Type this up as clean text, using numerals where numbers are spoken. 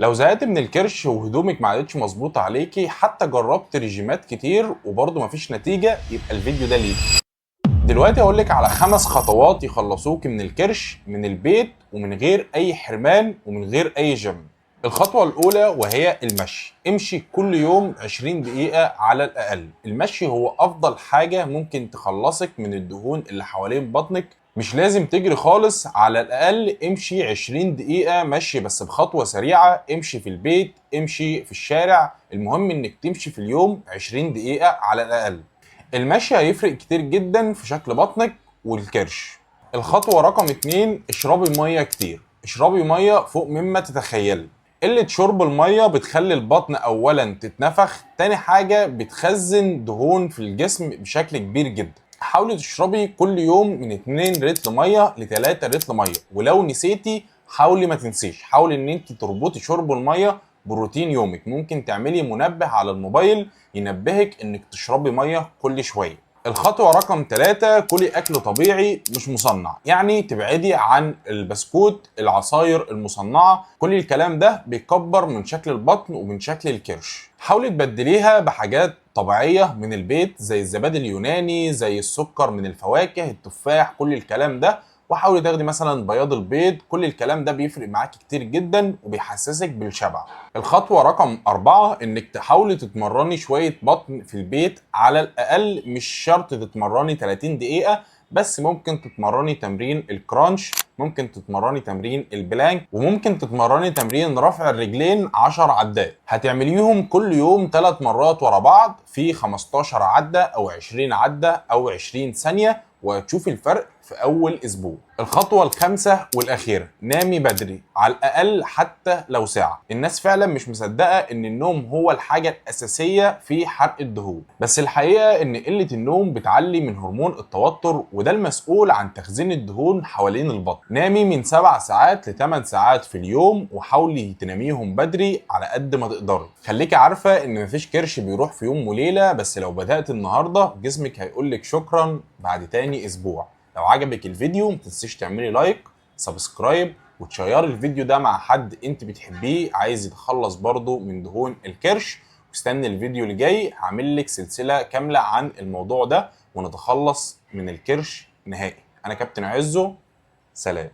لو زهقت من الكرش وهدومك ما عادتش مظبوطه عليكي، حتى جربت ريجيمات كتير وبرضه مفيش نتيجه، يبقى الفيديو ده ليك. دلوقتي هقول لك على 5 خطوات يخلصوك من الكرش من البيت ومن غير اي حرمان ومن غير اي جيم. الخطوة الأولى وهي المشي. امشي كل يوم 20 دقيقة على الأقل. المشي هو أفضل حاجة ممكن تخلصك من الدهون اللي حوالين بطنك. مش لازم تجري خالص، على الأقل امشي 20 دقيقة مشي بس بخطوة سريعة. امشي في البيت، امشي في الشارع، المهم انك تمشي في اليوم 20 دقيقة على الأقل. المشي هيفرق كتير جدا في شكل بطنك والكرش. الخطوة رقم 2، اشربي مية كتير. اشربي مية فوق مما تتخيلي. قلة شرب المية بتخلي البطن أولا تتنفخ، تاني حاجة بتخزن دهون في الجسم بشكل كبير جدا. حاولي تشربي كل يوم من 2 لتر مية ل 3 لتر مية، ولو نسيتي حاولي ما تنسيش. حاولي ان انت تربطي شرب المية بروتين يومك. ممكن تعملي منبه على الموبايل ينبهك انك تشربي مية كل شوية. الخطوة رقم 3، كلي أكل طبيعي مش مصنع. يعني تبعدي عن البسكوت، العصاير المصنعة، كل الكلام ده بيكبر من شكل البطن ومن شكل الكرش. حاولي تبدليها بحاجات طبيعية من البيت زي الزبادي اليوناني، زي السكر من الفواكه، التفاح، كل الكلام ده. وحاولي تاخدي مثلا بياض البيض، كل الكلام ده بيفرق معاكي كتير جدا وبيحسسك بالشبع. الخطوة رقم 4، انك تحاولي تتمرني شوية بطن في البيت على الاقل. مش شرط تتمرني 30 دقيقة، بس ممكن تتمرني تمرين الكرانش، ممكن تتمرني تمرين البلانك، وممكن تتمرني تمرين رفع الرجلين 10 عدات. هتعمليهم كل يوم 3 مرات ورا بعض في 15 عدة او 20 عدة او 20 ثانية، وهتشوفي الفرق في اول اسبوع. الخطوه الخامسه والاخيره، نامي بدري على الاقل حتى لو ساعه. الناس فعلا مش مصدقه ان النوم هو الحاجه الاساسيه في حرق الدهون، بس الحقيقه ان قله النوم بتعلي من هرمون التوتر، وده المسؤول عن تخزين الدهون حوالين البطن. نامي من 7 ساعات ل 8 ساعات في اليوم، وحاولي تناميهم بدري على قد ما تقدري. خليكي عارفه ان مفيش كرش بيروح في يوم وليله، بس لو بدات النهارده جسمك هيقولك شكرا بعد تاني اسبوع. لو عجبك الفيديو متنسيش تعملي لايك، سبسكرايب، وتشيري الفيديو ده مع حد انت بتحبيه عايز يتخلص برضه من دهون الكرش. واستني الفيديو اللي جاي، هعمل لك سلسلة كاملة عن الموضوع ده ونتخلص من الكرش نهائي. انا كابتن عزو، سلام.